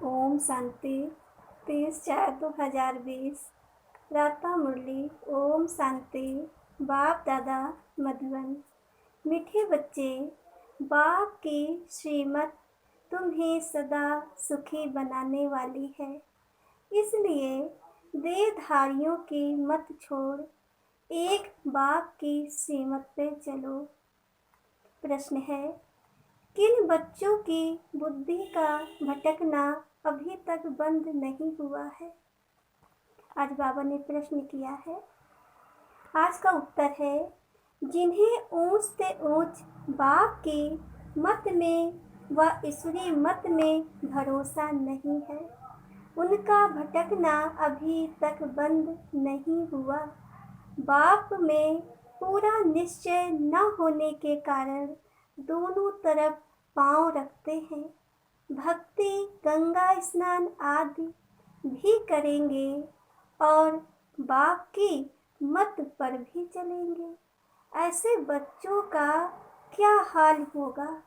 ओम शांति 30/4/2020 राता मुरली। ओम शांति। बाप दादा मधुबन। मीठे बच्चे, बाप की श्रीमत तुम्हें सदा सुखी बनाने वाली है, इसलिए देहधारियों की मत छोड़ एक बाप की श्रीमत पे चलो। प्रश्न है, किन बच्चों की बुद्धि का भटकना अभी तक बंद नहीं हुआ है? आज बाबा ने प्रश्न किया है। आज का उत्तर है, जिन्हें ऊंच से ऊंच बाप की मत में व ईश्वरी मत में भरोसा नहीं है, उनका भटकना अभी तक बंद नहीं हुआ। बाप में पूरा निश्चय न होने के कारण दोनों तरफ पांव रखते हैं। भक्ति, गंगा स्नान आदि भी करेंगे और बाप की मत पर भी चलेंगे। ऐसे बच्चों का क्या हाल होगा?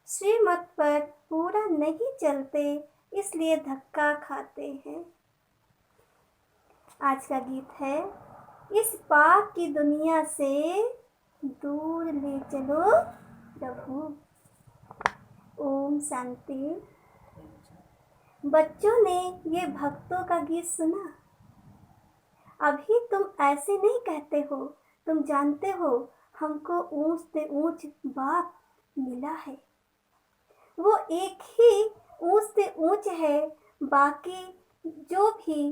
श्रीमत पर पूरा नहीं चलते, इसलिए धक्का खाते हैं। आज का गीत है, इस पाप की दुनिया से दूर ले चलो प्रभु। ओम शांति। बच्चों ने ये भक्तों का गीत सुना। अभी तुम ऐसे नहीं कहते हो, तुम जानते हो हमको ऊंच से ऊंच बाप मिला है। वो एक ही ऊंच से ऊंच है, बाकी जो भी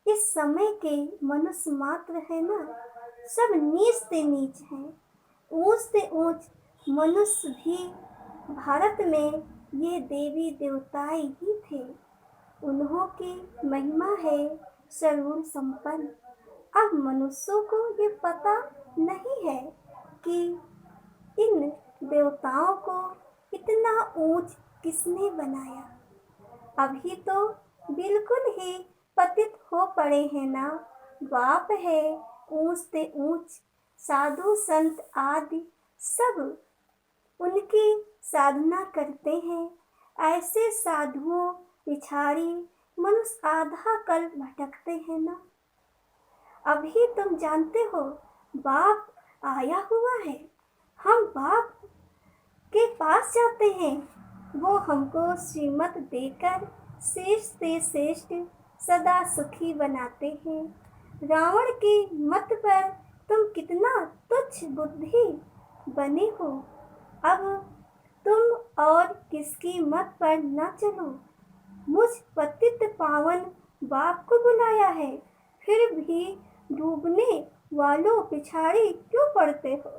इस समय के मनुष्य मात्र है ना, सब नीच से नीच हैं। ऊंच से ऊंच मनुष्य भी भारत में ये देवी देवताएं ही थे। उन्हों की महिमा है सर्वगुण संपन्न। अब मनुष्यों को ये पता नहीं है कि इन देवताओं को इतना ऊंच किसने बनाया। अभी तो बिल्कुल ही पतित हो पड़े हैं ना। बाप है ऊंच से ऊंच, साधु संत आदि सब उनकी साधना करते हैं। ऐसे साधुओं पिछाड़ी मनुष्य आधा कल भटकते हैं ना। अभी तुम जानते हो बाप आया हुआ है। हम बाप के पास जाते हैं, वो हमको श्रीमत देकर श्रेष्ठ से श्रेष्ठ सदा सुखी बनाते हैं। रावण की मत पर तुम कितना तुच्छ बुद्धि बने हो। अब तुम और किसकी मत पर न चलो। मुझ पतित पावन बाप को बुलाया है, फिर भी डूबने वालों पिछाड़ी क्यों पड़ते हो।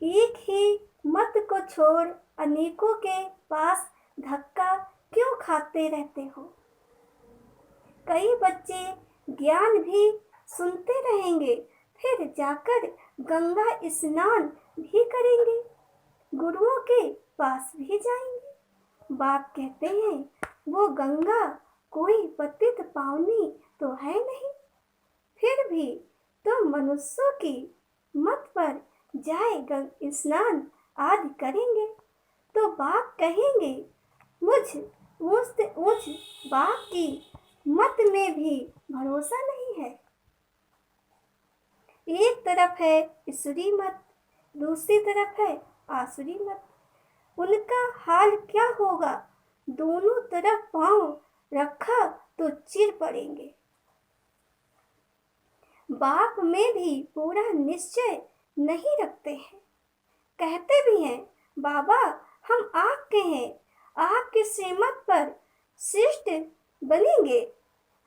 एक ही मत को छोड़ अनेकों के पास धक्का क्यों खाते रहते हो। कई बच्चे ज्ञान भी सुनते रहेंगे, फिर जाकर गंगा स्नान भी करेंगे, गुरुओं के पास भी जाएंगे। बाप कहते हैं, वो गंगा कोई पतित पावनी तो है नहीं, फिर भी तुम मनुष्यों की मत पर जाए स्नान आदि करेंगे तो बाप कहेंगे, मुझ ऊंच से ऊंच बाप की मत में भी भरोसा नहीं है। एक तरफ है ईश्वरी मत, दूसरी तरफ है आसुरी मत। उनका हाल क्या होगा? दोनों तरफ पांव रखा तो चिर पड़ेंगे। बाप में भी पूरा निश्चय नहीं रखते हैं। कहते भी हैं, बाबा हम आपके हैं, आपकी श्रीमत पर श्रेष्ठ बनेंगे।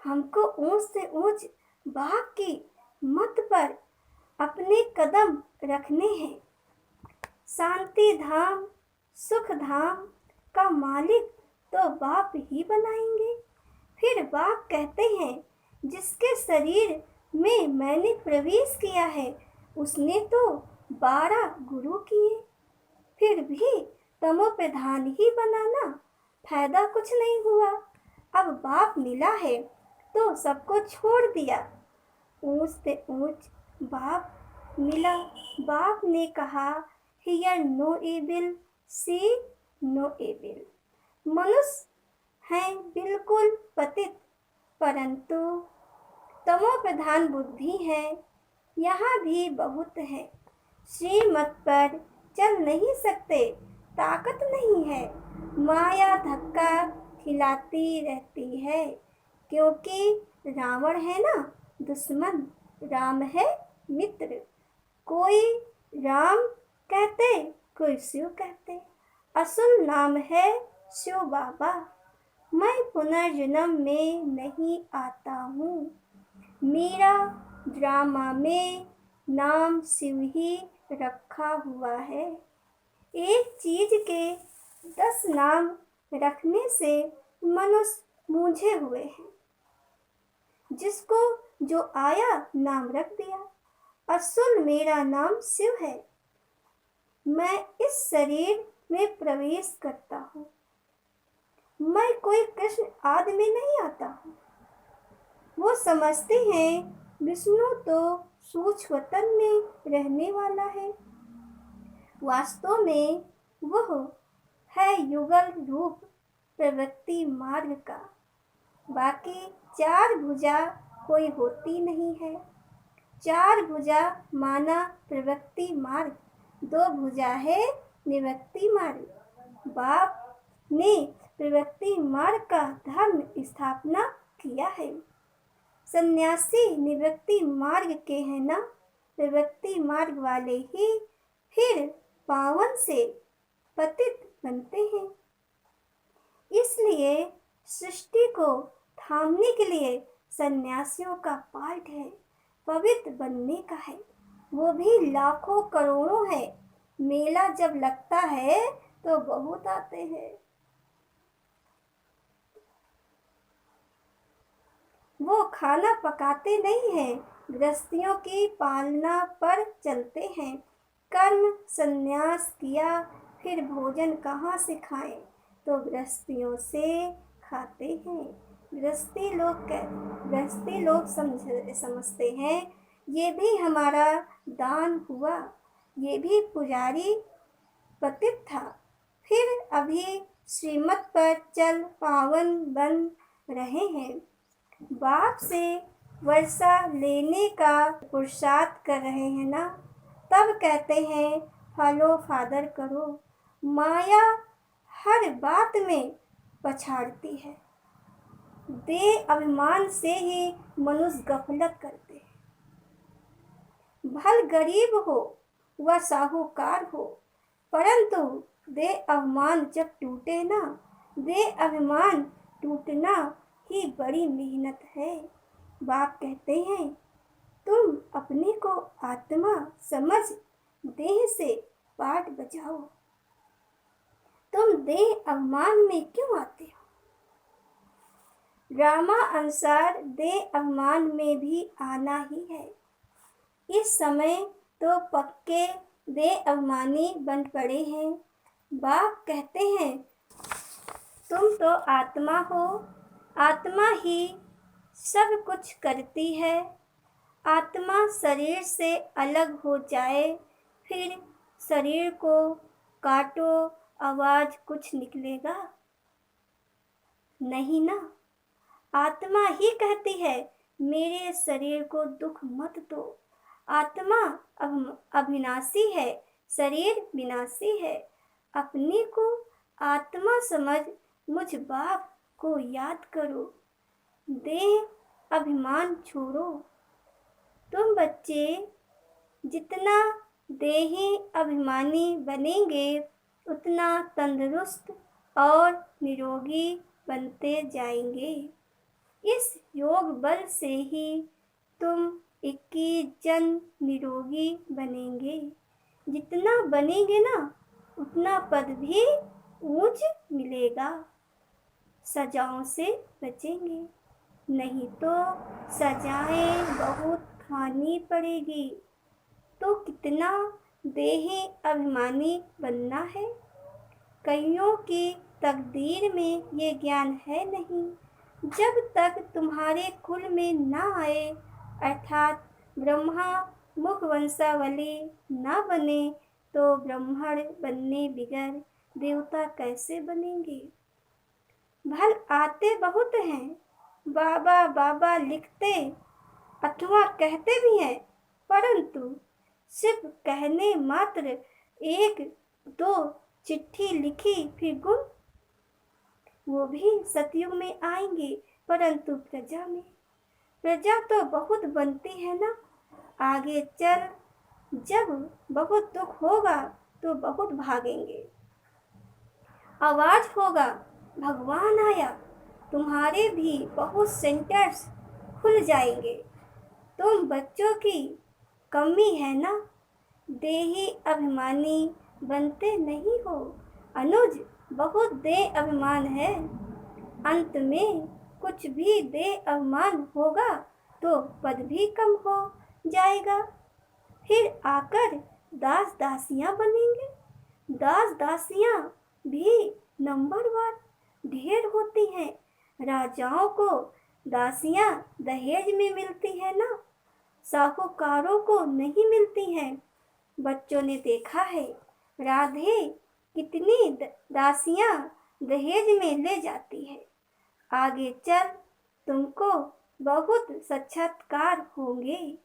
हमको ऊंच से ऊंच बाप की मत पर अपने कदम रखने हैं। शांति धाम, सुख धाम का मालिक तो बाप ही बनाएंगे। फिर बाप कहते हैं, जिसके शरीर में मैंने प्रवेश किया है, उसने तो 12 गुरु किए, फिर भी तमो प्रधान ही बनाना, फायदा कुछ नहीं हुआ। अब बाप मिला है तो सबको छोड़ दिया। ऊंच से ऊंच बाप मिला। बाप ने कहा, hear no evil, see no evil. मनुष्य हैं बिल्कुल पतित, परंतु तमो प्रधान बुद्धि है यहाँ भी बहुत है। श्रीमत पर चल नहीं सकते, ताकत नहीं है, माया धक्का खिलाती रहती है। क्योंकि रावण है ना दुश्मन, राम है मित्र। कोई राम कहते, कोई शिव कहते, असल नाम है शिव बाबा। मैं पुनर्जन्म में नहीं आता हूँ, मेरा ड्रामा में नाम शिव ही रखा हुआ है। एक चीज के 10 नाम रखने से मनुष्य मूंझे हुए हैं। जिसको जो आया नाम रख दिया। असल मेरा नाम शिव है। मैं इस शरीर में प्रवेश करता हूँ। मैं कोई कृष्ण आदि में नहीं आता हूँ। वो समझते हैं विष्णु तो सूक्ष्मतन में रहने वाला है। वास्तव में वह है युगल रूप प्रवृत्ति मार्ग का। बाकी 4 भुजा कोई होती नहीं है। 4 भुजा माना प्रवृत्ति मार्ग, 2 भुजा है निवृत्ति मार्ग। बाप ने प्रवृत्ति मार्ग का धर्म स्थापना किया है। सन्यासी निवृत्ति मार्ग के हैं ना, प्रवृत्ति मार्ग वाले ही फिर पावन से पतित बनते हैं। इसलिए सृष्टि को थामने के लिए सन्यासियों का पाठ है, पवित्र बनने का है। वो भी लाखों करोड़ों है। मेला जब लगता है तो बहुत आते हैं। वो खाना पकाते नहीं हैं, गृहस्थियों की पालना पर चलते हैं। कर्म संन्यास किया, फिर भोजन कहाँ से खाएं, तो गृहस्थियों से खाते हैं। गृहस्थी लोग समझते हैं ये भी हमारा दान हुआ, ये भी पुजारी पतित था, फिर अभी श्रीमत पर चल पावन बन रहे हैं। बाप से वर्षा लेने का पुरुषार्थ कर रहे हैं ना, तब कहते हैं फॉलो फादर करो। माया हर बात में पछाड़ती है। देह अभिमान से ही मनुष्य गफलत करते हैं। भल गरीब हो व साहूकार हो, परंतु देह अभिमान जब टूटे ना, देह अभिमान टूटना ही बड़ी मेहनत है। बाप कहते हैं तुम अपने को आत्मा समझ देह से पाठ बजाओ। तुम देह अभिमान में क्यों आते हो? ड्रामा अनुसार देह अभिमान में भी आना ही है। इस समय तो पक्के देह अभिमानी बन पड़े हैं। बाप कहते हैं तुम तो आत्मा हो, आत्मा ही सब कुछ करती है। आत्मा शरीर से अलग हो जाए, फिर शरीर को काटो, आवाज कुछ निकलेगा नहीं ना। आत्मा ही कहती है मेरे शरीर को दुख मत दो। आत्मा अविनाशी है, शरीर विनाशी है। अपने को आत्मा समझ मुझ बाप को याद करो। देह अभिमान छोड़ो। तुम बच्चे जितना देही अभिमानी बनेंगे उतना तंदुरुस्त और निरोगी बनते जाएंगे। इस योग बल से ही तुम 21 जन निरोगी बनेंगे। जितना बनेंगे ना उतना पद भी ऊंच मिलेगा। सजाओं से बचेंगे, नहीं तो सजाएं बहुत खानी पड़ेगी। तो कितना देही अभिमानी बनना है। कईयों की तकदीर में ये ज्ञान है नहीं। जब तक तुम्हारे कुल में ना आए, अर्थात ब्रह्मा मुख वंशावली ना बने, तो ब्राह्मण बनने बिगर देवता कैसे बनेंगे? भल आते बहुत हैं, बाबा बाबा लिखते अथवा कहते भी हैं, परंतु सिर्फ कहने मात्र, एक दो चिट्ठी लिखी फिर गुम। वो भी सतयुग में आएंगे, परंतु प्रजा में। प्रजा तो बहुत बनती है ना, आगे चल जब बहुत दुख होगा तो बहुत भागेंगे। आवाज होगा भगवान आया, तुम्हारे भी बहुत सेंटर्स खुल जाएंगे। तुम बच्चों की कमी है ना, देही अभिमानी बनते नहीं हो। अनुज बहुत दे अभिमान है, अंत में कुछ भी दे अभिमान होगा तो पद भी कम हो जाएगा। फिर आकर दास दासियां बनेंगे। दास दासियां भी नंबरवार ढेर होती हैं। राजाओं को दासियां दहेज में मिलती है ना, साहूकारों को नहीं मिलती हैं। बच्चों ने देखा है राधे कितनी दासियां दहेज में ले जाती है। आगे चल तुमको बहुत साक्षात्कार होंगे।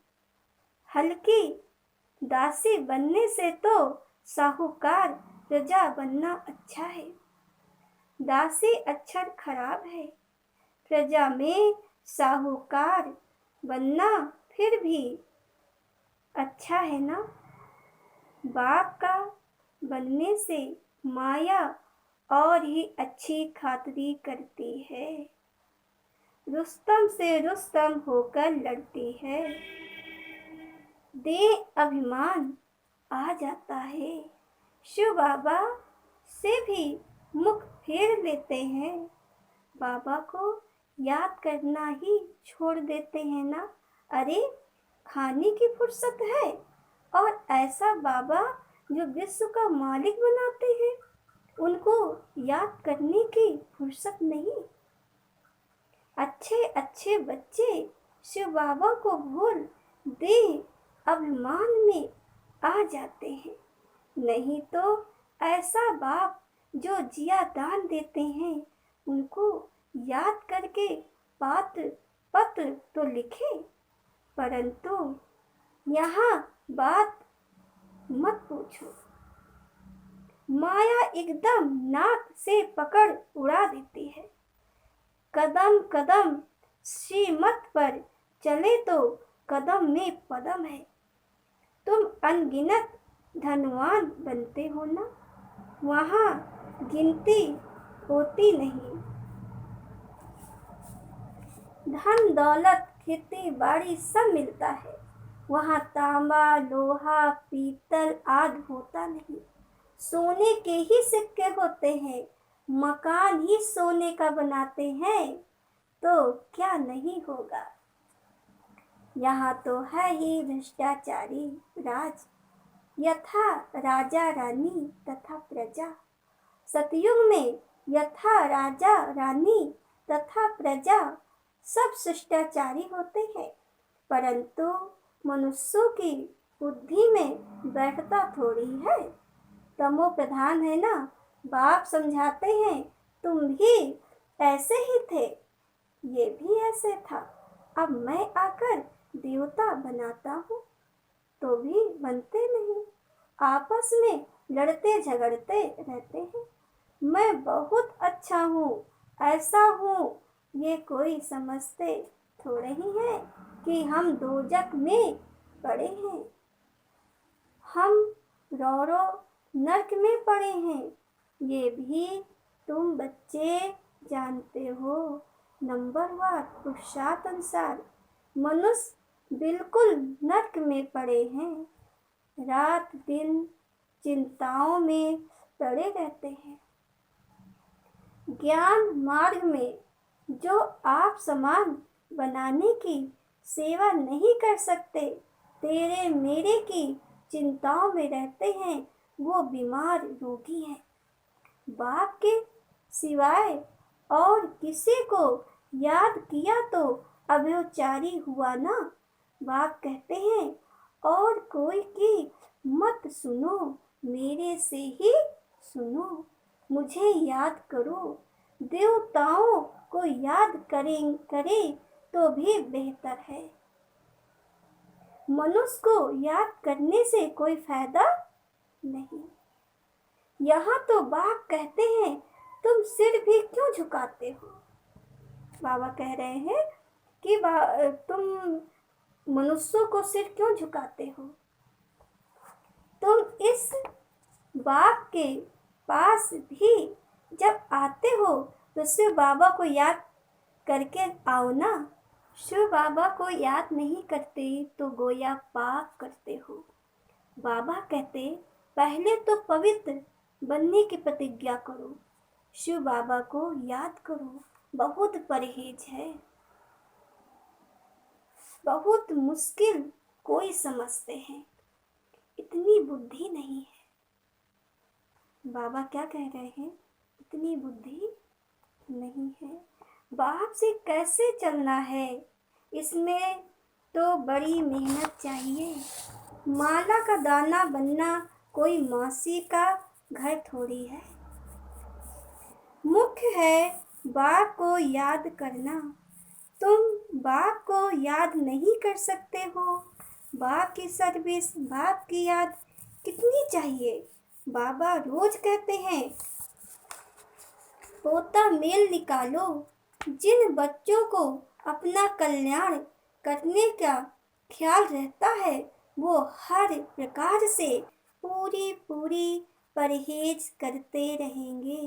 हल्की दासी बनने से तो साहूकार प्रजा बनना अच्छा है। दासी अक्षर खराब है, प्रजा में साहूकार बनना फिर भी अच्छा है ना। बाप का बनने से माया और ही अच्छी खातिरी करती है, रुस्तम से रुस्तम होकर लड़ती है। दे अभिमान आ जाता है, शिव बाबा से भी मुख फेर लेते हैं। बाबा को याद करना ही छोड़ देते हैं ना। अरे खाने की फुर्सत है, और ऐसा बाबा जो विश्व का मालिक बनाते हैं, उनको याद करने की फुर्सत नहीं। अच्छे अच्छे बच्चे शिव बाबा को भूल दे अभिमान में आ जाते हैं। नहीं तो ऐसा बाप जो जिया दान देते हैं, उनको याद करके पात्र पत्र तो लिखे, परंतु यहाँ बात मत पूछो। माया एकदम नाक से पकड़ उड़ा देती है। कदम कदम श्रीमत पर चले तो कदम में पदम है। तुम अनगिनत धनवान बनते हो ना, वहाँ गिनती होती नहीं। धन दौलत खेती बाड़ी सब मिलता है, वहाँ तांबा लोहा पीतल आदि होता नहीं। सोने के ही सिक्के होते हैं, मकान ही सोने का बनाते हैं, तो क्या नहीं होगा। यहाँ तो है ही भ्रष्टाचारी राज, यथा राजा रानी तथा प्रजा। सतयुग में यथा राजा रानी तथा प्रजा सब शिष्टाचारी होते हैं, परंतु मनुष्यों की बुद्धि में बैठता थोड़ी है। तमो प्रधान है ना। बाप समझाते हैं तुम भी ऐसे ही थे, ये भी ऐसे था। अब मैं आकर देवता बनाता हूँ तो भी बनते नहीं, आपस में लड़ते झगड़ते रहते हैं। मैं बहुत अच्छा हूँ, ऐसा हूँ, ये कोई समझते थोड़े ही हैं कि हम दोजक में पड़े हैं। हम रौरो नरक में पड़े हैं, ये भी तुम बच्चे जानते हो। नंबरवार पुरुषार्थ अनुसार मनुष्य बिल्कुल नरक में पड़े हैं, रात दिन चिंताओं में पड़े रहते हैं। ज्ञान मार्ग में जो आप समान बनाने की सेवा नहीं कर सकते, तेरे मेरे की चिंताओं में रहते हैं, वो बीमार रोगी हैं। बाप के सिवाय और किसी को याद किया तो अव्यभिचारी हुआ ना। बाप कहते हैं और कोई की मत सुनो, मेरे से ही सुनो। मुझे याद करो। देवताओं को याद करे तो भी बेहतर है। मनुष्य को याद करने से कोई फायदा नहीं। यहाँ तो बाप कहते हैं, तुम सिर भी क्यों झुकाते हो? बाबा कह रहे हैं कि तुम मनुष्यों को सिर क्यों झुकाते हो? तुम इस बाप के पास भी जब आते हो तो शिव बाबा को याद करके आओ ना। शिव बाबा को याद नहीं करते तो गोया पाप करते हो। बाबा कहते, पहले तो पवित्र बनने की प्रतिज्ञा करो। शिव बाबा को याद करो। बहुत परहेज है, बहुत मुश्किल कोई समझते हैं, इतनी बुद्धि नहीं है। बाबा क्या कह रहे हैं? इतनी बुद्धि नहीं है। बाप से कैसे चलना है, इसमें तो बड़ी मेहनत चाहिए। माला का दाना बनना कोई मौसी का घर थोड़ी है। मुख्य है बाप को याद करना। तुम बाप को याद नहीं कर सकते हो। बाप की सर्विस, बाप की याद कितनी चाहिए? बाबा रोज कहते हैं, पोता मेल निकालो। जिन बच्चों को अपना कल्याण करने का ख्याल रहता है वो हर प्रकार से पूरी परहेज करते रहेंगे।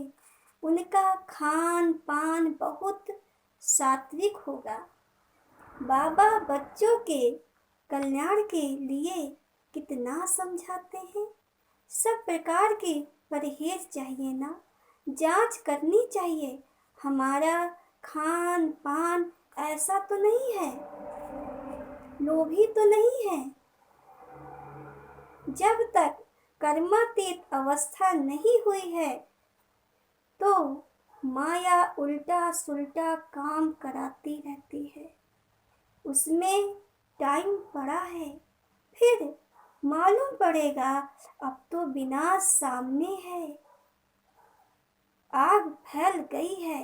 उनका खान पान बहुत सात्विक होगा। बाबा बच्चों के कल्याण के लिए कितना समझाते हैं। सब प्रकार की परहेज चाहिए ना, जांच करनी चाहिए। हमारा खान पान ऐसा तो नहीं है, लोभी तो नहीं है। जब तक कर्मातीत अवस्था नहीं हुई है तो माया उल्टा सुल्टा काम कराती रहती है। उसमें टाइम पड़ा है, फिर मालूम पड़ेगा अब तो विनाश सामने है। आग फैल गई है,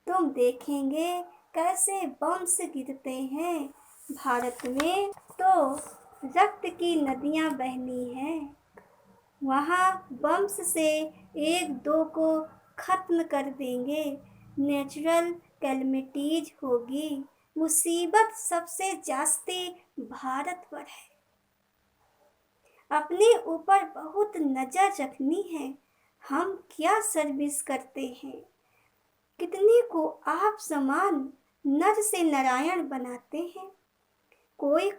तुम देखेंगे कैसे बम्स गिरते हैं। भारत में तो रक्त की नदियां बहनी हैं। वहाँ बम्स से एक दो को खत्म कर देंगे। नेचुरल कैलमिटीज होगी। मुसीबत सबसे जास्ती भारत पर है। अपने ऊपर बहुत नजर रखनी है। हम क्या सर्विस करते हैं? कितने को आप समान नर से नारायण बनाते हैं। कोई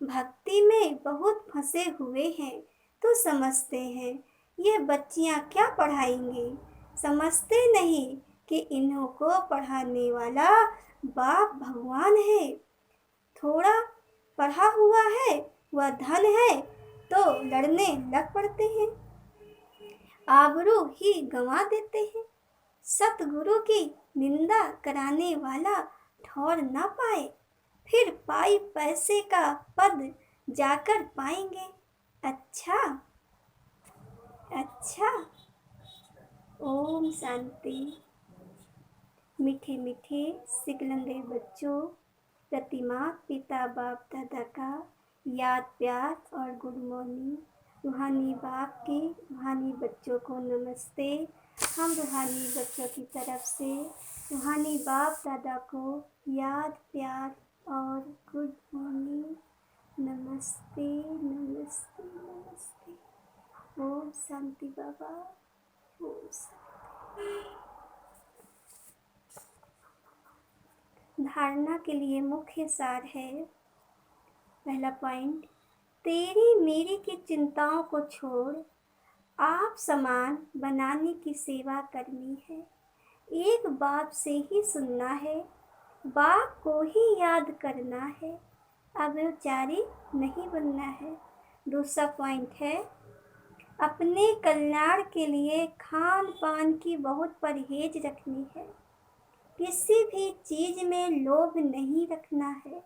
भक्ति में बहुत फंसे हुए हैं तो समझते हैं ये बच्चियां क्या पढ़ाएंगी। समझते नहीं कि इन्हों को पढ़ाने वाला बाप भगवान है। थोड़ा पढ़ा हुआ है, वह धन है तो लड़ने लग पड़ते हैं, आबरू ही गंवा देते हैं। सतगुरु की निंदा कराने वाला ठौर ना पाए, फिर पाई पैसे का पद जाकर पाएंगे। अच्छा अच्छा। ओम शांति। मीठे मीठे सिकलंगे बच्चों, प्रतिमा पिता बाप दादा का याद प्यार और गुड मॉर्निंग। रूहानी बाप के रूहानी बच्चों को नमस्ते। हम रूहानी बच्चों की तरफ से रूहानी बाप दादा को याद प्यार और गुड मॉर्निंग। नमस्ते नमस्ते नमस्ते। ओम शांति बाबा। ओम शांति। धारणा के लिए मुख्य सार है। पहला पॉइंट, तेरी मेरी की चिंताओं को छोड़ आप समान बनाने की सेवा करनी है। एक बाप से ही सुनना है, बाप को ही याद करना है, अव्यभिचारी नहीं बनना है। दूसरा पॉइंट है, अपने कल्याण के लिए खान पान की बहुत परहेज रखनी है। किसी भी चीज में लोभ नहीं रखना है।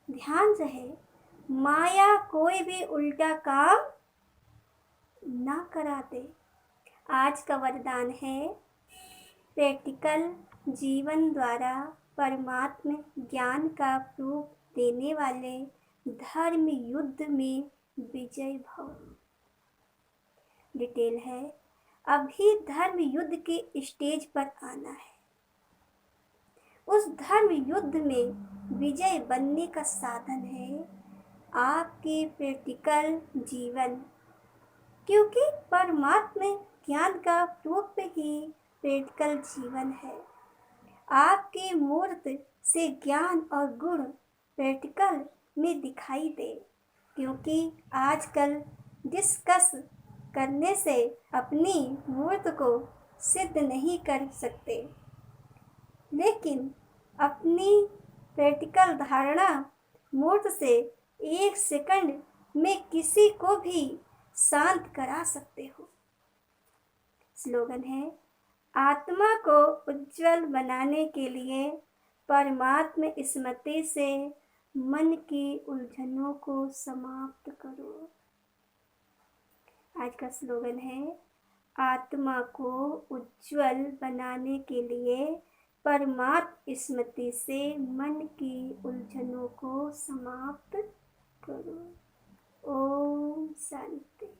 ध्यान रहे, माया कोई भी उल्टा काम ना करा दे। आज का वरदान है प्रैक्टिकल जीवन द्वारा परमात्म ज्ञान का प्रूफ देने वाले धर्म युद्ध में विजय भव। डिटेल है, अभी धर्म युद्ध के स्टेज पर आना है। उस धर्म युद्ध में विजय बनने का साधन है आपके प्रैक्टिकल जीवन, क्योंकि परमात्मा ज्ञान का प्रूफ ही प्रैक्टिकल जीवन है। आपके मूर्त से ज्ञान और गुण प्रैक्टिकल में दिखाई दे, क्योंकि आजकल डिस्कस करने से अपनी मूर्त को सिद्ध नहीं कर सकते, लेकिन अपनी प्रैक्टिकल धारणा मूर्त से 1 सेकंड में किसी को भी शांत करा सकते हो। स्लोगन है, आत्मा को उज्जवल बनाने के लिए परमात्म स्मृति से मन की उलझनों को समाप्त करो। आज का स्लोगन है, आत्मा को उज्जवल बनाने के लिए परमात्म स्मृति से मन की उलझनों को समाप्त करो। ओम शांति।